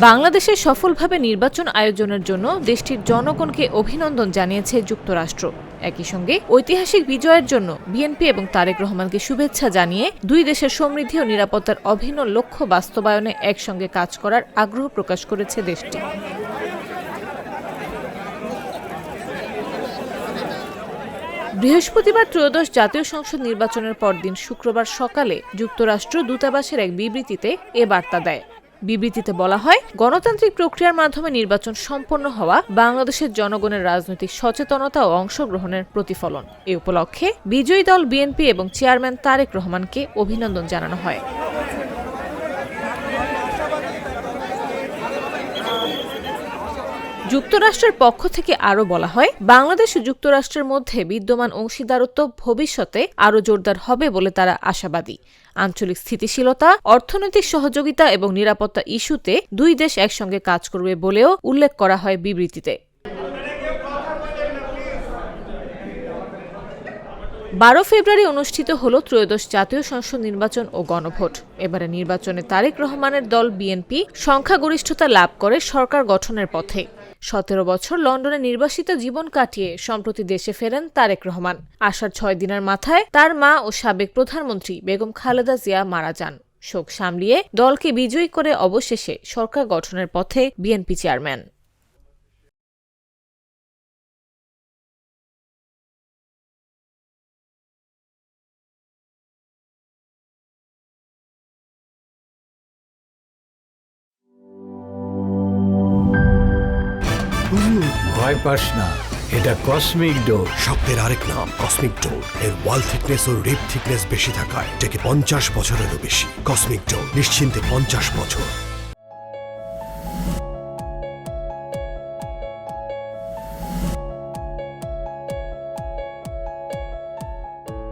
বাংলাদেশে সফলভাবে নির্বাচন আয়োজনের জন্য দেশটির জনগণকে অভিনন্দন জানিয়েছে যুক্তরাষ্ট্র। একই সঙ্গে ঐতিহাসিক বিজয়ের জন্য বিএনপি এবং তারেক রহমানকে শুভেচ্ছা জানিয়ে দুই দেশের সমৃদ্ধি ও নিরাপত্তার অভিন্ন লক্ষ্য বাস্তবায়নে একসঙ্গে কাজ করার আগ্রহ প্রকাশ করেছে দেশটি। বৃহস্পতিবার ত্রয়োদশ জাতীয় সংসদ নির্বাচনের পরদিন শুক্রবার সকালে যুক্তরাষ্ট্র দূতাবাসের এক বিবৃতিতে এ বার্তা দেয়। বিবৃতিতে বলা হয়, গণতান্ত্রিক প্রক্রিয়ার মাধ্যমে নির্বাচন সম্পন্ন হওয়া বাংলাদেশের জনগণের রাজনৈতিক সচেতনতা ও অংশগ্রহণের প্রতিফলন। এ উপলক্ষে বিজয়ী দল বিএনপি এবং চেয়ারম্যান তারেক রহমানকে অভিনন্দন জানানো হয়। যুক্তরাষ্ট্রের পক্ষ থেকে আরও বলা হয়, বাংলাদেশ ও যুক্তরাষ্ট্রের মধ্যে বিদ্যমান অংশীদারত্ব ভবিষ্যতে আরও জোরদার হবে বলে তারা আশাবাদী। আঞ্চলিক স্থিতিশীলতা, অর্থনৈতিক সহযোগিতা এবং নিরাপত্তা ইস্যুতে দুই দেশ একসঙ্গে কাজ করবে বলেও উল্লেখ করা হয় বিবৃতিতে। 12 ফেব্রুয়ারি অনুষ্ঠিত হল ত্রয়োদশ জাতীয় সংসদ নির্বাচন ও গণভোট। এবারে নির্বাচনে তারেক রহমানের দল বিএনপি সংখ্যাগরিষ্ঠতা লাভ করে সরকার গঠনের পথে। 17 বছর লন্ডনে নির্বাসিত জীবন কাটিয়ে সম্প্রতি দেশে ফেরেন তারেক রহমান। আসার 6 দিনের মাথায় তার মা ও সাবেক প্রধানমন্ত্রী বেগম খালেদা জিয়া মারা যান। শোক সামলিয়ে দলকে বিজয়ী করে অবশেষে সরকার গঠনের পথে বিএনপি চেয়ারম্যান। ভয় পাস না, এটা কসমিক ডোর। শব্দের আরেক নাম কসমিক ডোর। এর ওয়াল থিকনেস ও রিপ থিকনেস বেশি থাকায় এটাকে 50 বছরেরও বেশি। কসমিক ডোর, নিশ্চিন্তে 50 বছর।